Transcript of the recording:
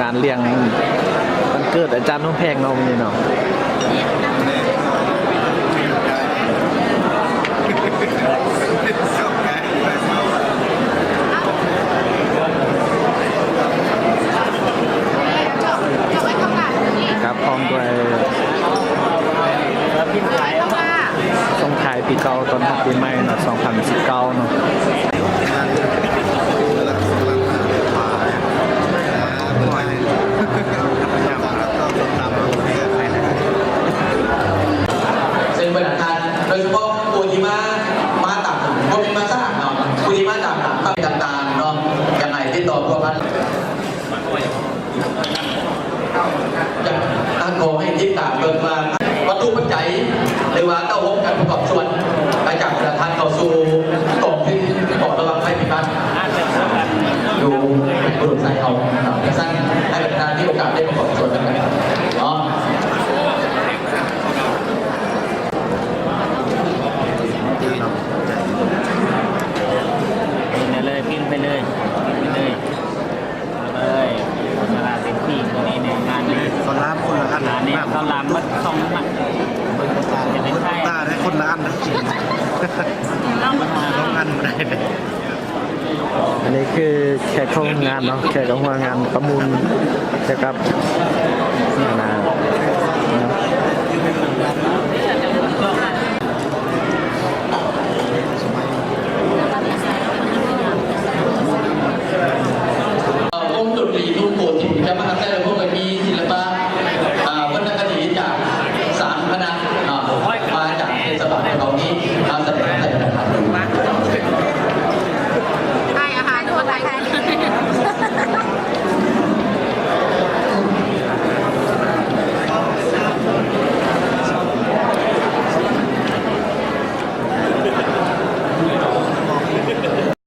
การเลี้ยงวันเกิดอาจารย์น้องแพงเนาะนี่เนาะครับพร้อมด้วยส่งท้ายปีเก่าตอนรับปีใหม่เนาะ2019เนาะซึ่งบรรดาท่านโดยเฉพาะผู้ที่มาต่างก็เป็นมาสร้างเนาะผู้ที่มาต่างก็เป็นต่างๆเนาะยังไงที่ต่อพวกนั้นจะตั้งโคให้ติดตามเบิ่งมาวัตถุปัจจัยหรือว่าเต้าหงกันประกอบส่วนไปจากบรรดาท่านเข้าสู่กล่องที่บอกระวังภัยพิบัติดูเป็นกลุ่มสายเอาสั้นให้บรรดาท่านที่โอกาสได้ประกอบส่วนกันเนาะกินไปเลยเลยเวลาเต็มที่ตัวนี้เนี่ยงานนี้ คนละคนละอัน งานนี้เขาลามมัดสองมัดจะไม่ใช่ ตาได้คนละอันนะต้องอันได้เลย อันนี้คือแขกเข้างานเนาะแขกเข้างานประมูลเกี่ยวกับ